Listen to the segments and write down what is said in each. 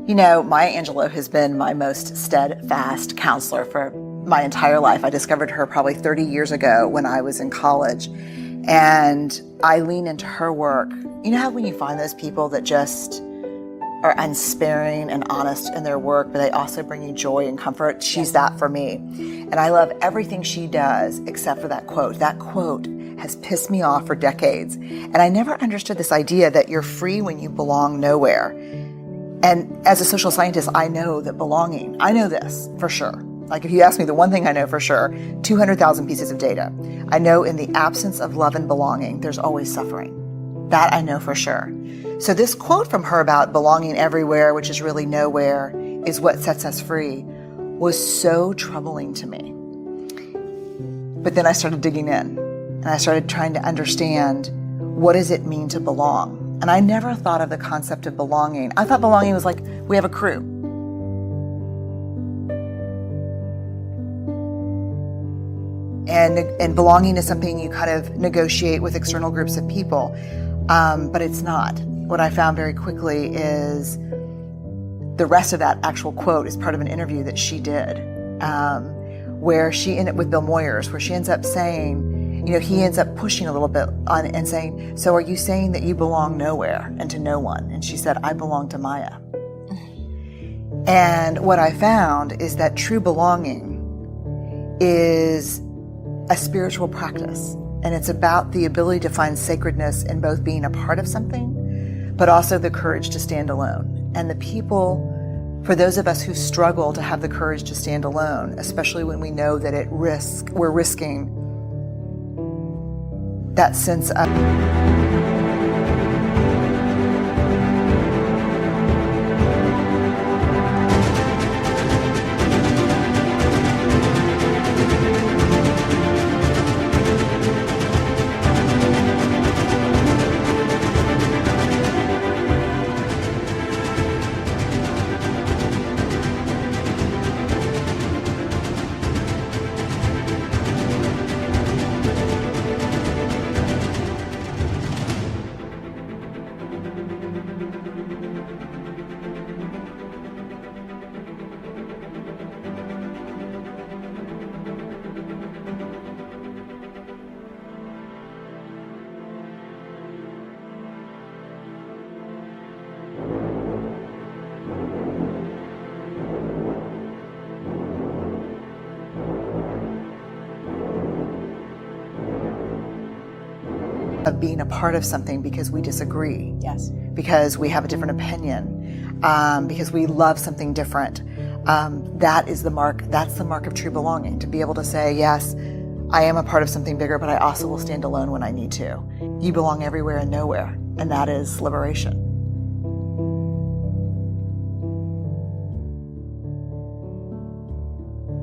Maya Angelou has been my most steadfast counselor for my entire life. I discovered her probably 30 years ago when I was in college, and I lean into her work. You know how when you find those people that just are unsparing and honest in their work, but they also bring you joy and comfort? She's that for me. And I love everything she does except for that quote. That quote has pissed me off for decades. And I never understood this idea that you're free when you belong nowhere. And as a social scientist, I know that belonging, I know this for sure. Like if you ask me the one thing I know for sure, 200,000 pieces of data. I know in the absence of love and belonging, there's always suffering. That I know for sure. So this quote from her about belonging everywhere, which is really nowhere, is what sets us free, was so troubling to me. But then I started digging in and I started trying to understand, what does it mean to belong? And I never thought of the concept of belonging. I thought belonging was like, we have a crew. And belonging is something you kind of negotiate with external groups of people, but it's not. What I found very quickly is the rest of that actual quote is part of an interview that she did, where she ended up with Bill Moyers, where she ends up saying, he ends up pushing a little bit on and saying, so are you saying that you belong nowhere and to no one? And she said, I belong to Maya. And what I found is that true belonging is a spiritual practice. And it's about the ability to find sacredness in both being a part of something, but also the courage to stand alone. And the people, for those of us who struggle to have the courage to stand alone, especially when we know that we're risking that sense of being a part of something because we disagree. Yes. Because we have a different opinion, because we love something different. That's the mark of true belonging, to be able to say, yes, I am a part of something bigger, but I also will stand alone when I need to. You belong everywhere and nowhere, and that is liberation.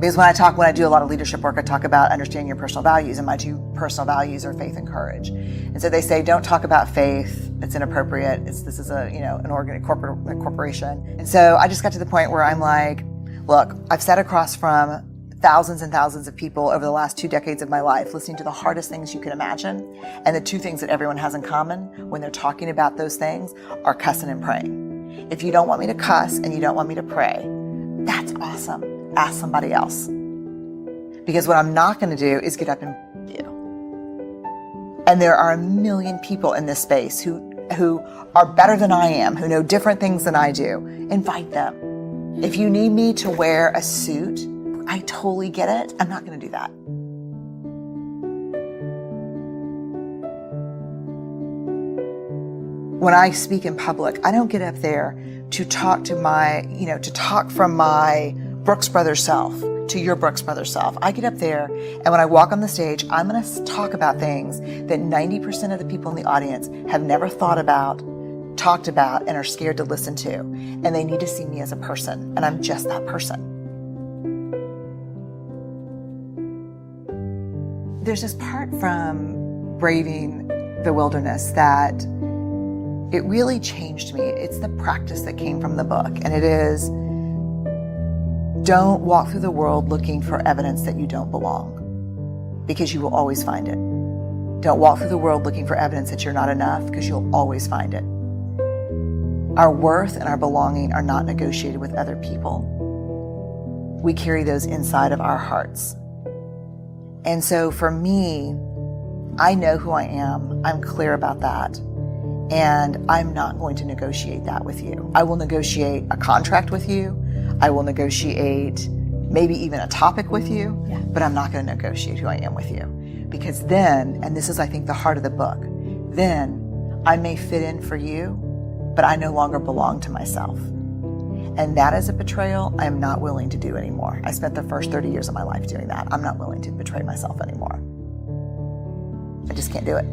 Because when I do a lot of leadership work, I talk about understanding your personal values, and my two personal values are faith and courage. And so they say, don't talk about faith; it's inappropriate. This is a corporation. And so I just got to the point where I'm like, look, I've sat across from thousands and thousands of people over the last 2 decades of my life, listening to the hardest things you can imagine, and the two things that everyone has in common when they're talking about those things are cussing and praying. If you don't want me to cuss and you don't want me to pray, that's awesome. Ask somebody else. Because what I'm not going to do is get up and you. And there are a million people in this space who are better than I am, who know different things than I do. Invite them. If you need me to wear a suit, I totally get it. I'm not going to do that. When I speak in public, I don't get up there to talk from my Brooks Brothers self to your Brooks Brothers self. I get up there, and when I walk on the stage, I'm going to talk about things that 90% of the people in the audience have never thought about, talked about, and are scared to listen to. And they need to see me as a person, and I'm just that person. There's this part from Braving the Wilderness that it really changed me. It's the practice that came from the book, and it is, don't walk through the world looking for evidence that you don't belong, because you will always find it. Don't walk through the world looking for evidence that you're not enough, because you'll always find it. Our worth and our belonging are not negotiated with other people. We carry those inside of our hearts. And so for me, I know who I am. I'm clear about that. And I'm not going to negotiate that with you. I will negotiate a contract with you. I will negotiate maybe even a topic with you, but I'm not going to negotiate who I am with you. Because then, and this is I think the heart of the book, then I may fit in for you, but I no longer belong to myself. And that is a betrayal I am not willing to do anymore. I spent the first 30 years of my life doing that. I'm not willing to betray myself anymore. I just can't do it.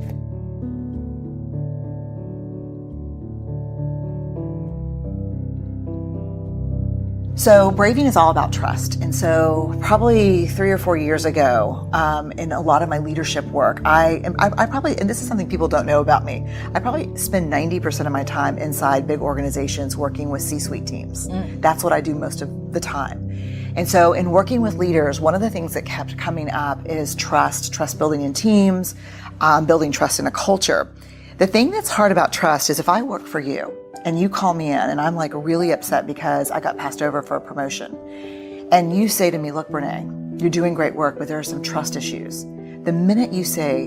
So braving is all about trust. And so probably 3 or 4 years ago, in a lot of my leadership work, I probably, and this is something people don't know about me, I probably spend 90% of my time inside big organizations working with C-suite teams. That's what I do most of the time. And so in working with leaders, one of the things that kept coming up is trust building in teams, building trust in a culture. The thing that's hard about trust is if I work for you and you call me in and I'm like really upset because I got passed over for a promotion, and you say to me, look, Brené, you're doing great work, but there are some trust issues. The minute you say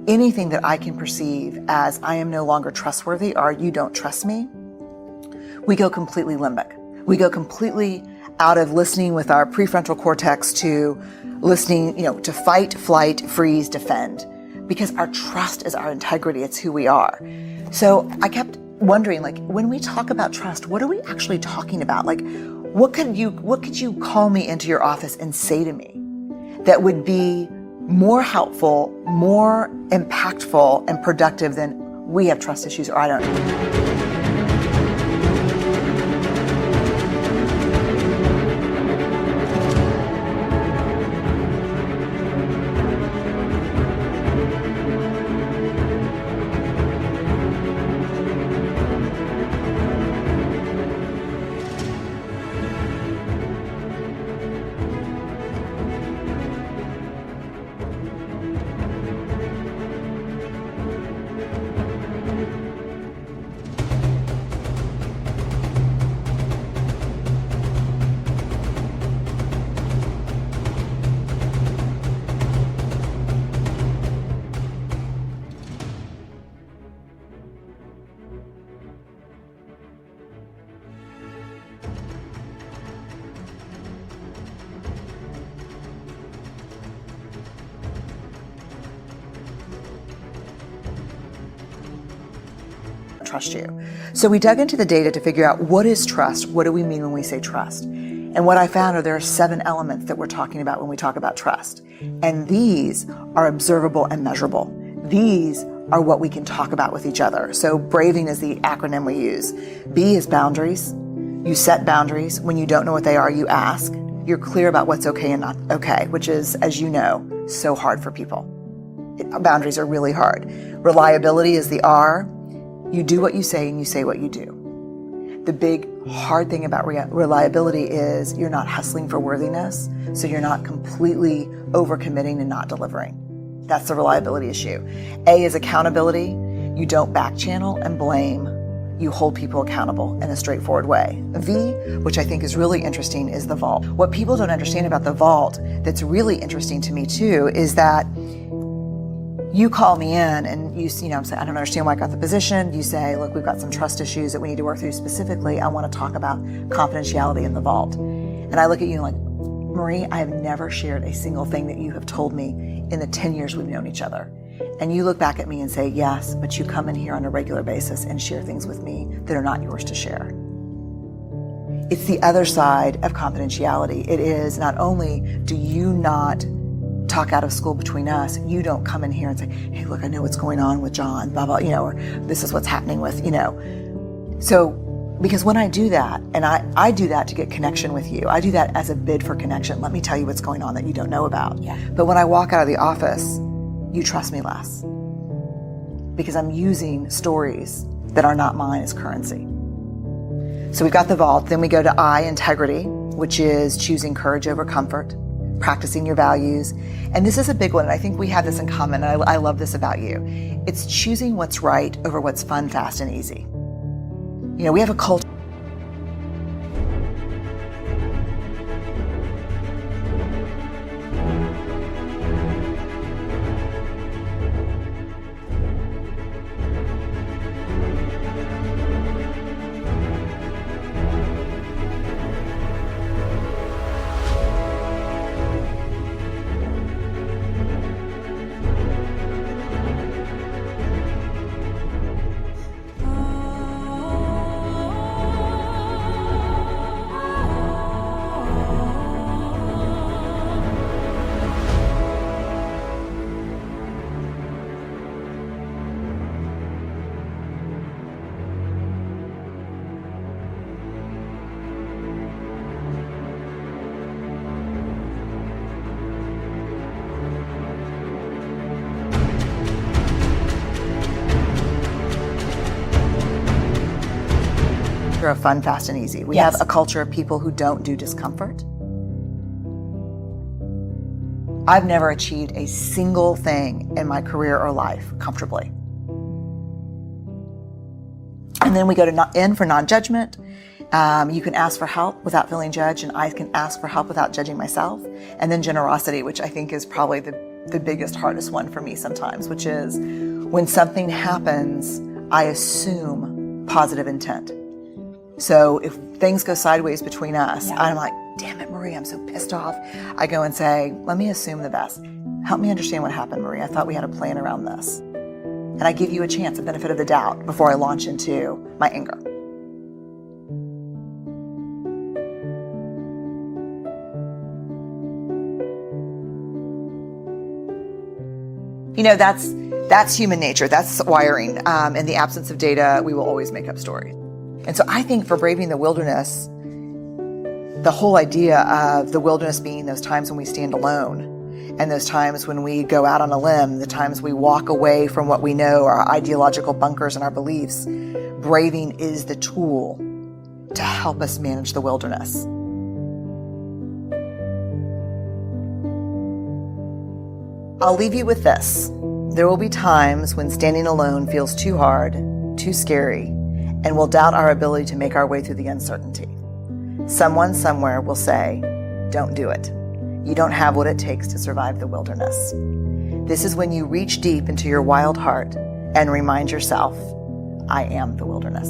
anything that I can perceive as I am no longer trustworthy or you don't trust me, we go completely limbic. We go completely out of listening with our prefrontal cortex to listening, to fight, flight, freeze, defend. Because our trust is our integrity. It's who we are. So I kept wondering, when we talk about trust, what are we actually talking about? What could you call me into your office and say to me that would be more helpful, more impactful, and productive than we have trust issues or I don't? Trust you. So we dug into the data to figure out what is trust, what do we mean when we say trust? And what I found are there are 7 elements that we're talking about when we talk about trust. And these are observable and measurable. These are what we can talk about with each other. So braving is the acronym we use. B is boundaries. You set boundaries. When you don't know what they are, you ask. You're clear about what's okay and not okay, which is, as you know, so hard for people. Boundaries are really hard. Reliability is the R. You do what you say and you say what you do. The big hard thing about reliability is you're not hustling for worthiness, so you're not completely overcommitting and not delivering. That's the reliability issue. A is accountability. You don't back channel and blame. You hold people accountable in a straightforward way. V, which I think is really interesting, is the vault. What people don't understand about the vault that's really interesting to me too is that you call me in and you say, I don't understand why I got the position. You say, look, we've got some trust issues that we need to work through specifically. I want to talk about confidentiality in the vault. And I look at you like, Marie, I have never shared a single thing that you have told me in the 10 years we've known each other. And you look back at me and say, yes, but you come in here on a regular basis and share things with me that are not yours to share. It's the other side of confidentiality. It is not only do you not talk out of school between us, you don't come in here and say, hey, look, I know what's going on with John, blah, blah, or this is what's happening with, So, because when I do that, and I do that to get connection with you, I do that as a bid for connection. Let me tell you what's going on that you don't know about. Yeah. But when I walk out of the office, you trust me less because I'm using stories that are not mine as currency. So we've got the vault. Then we go to I, integrity, which is choosing courage over comfort, practicing your values. And this is a big one, and I think we have this in common, and I love this about you. It's choosing what's right over what's fun, fast, and easy. We have a culture. Of fun, fast, and easy. We Yes. have a culture of people who don't do discomfort. I've never achieved a single thing in my career or life comfortably. And then we go to N for non-judgment. You can ask for help without feeling judged, and I can ask for help without judging myself. And then generosity, which I think is probably the biggest, hardest one for me sometimes, which is when something happens, I assume positive intent. So if things go sideways between us, I'm like, damn it, Marie, I'm so pissed off. I go and say, let me assume the best. Help me understand what happened, Marie. I thought we had a plan around this. And I give you a chance, a benefit of the doubt, before I launch into my anger. That's human nature. That's wiring. In the absence of data, we will always make up stories. And so I think for braving the wilderness, the whole idea of the wilderness being those times when we stand alone, and those times when we go out on a limb, the times we walk away from what we know, our ideological bunkers and our beliefs, braving is the tool to help us manage the wilderness. I'll leave you with this. There will be times when standing alone feels too hard, too scary, and we'll doubt our ability to make our way through the uncertainty. Someone somewhere will say, don't do it. You don't have what it takes to survive the wilderness. This is when you reach deep into your wild heart and remind yourself, I am the wilderness.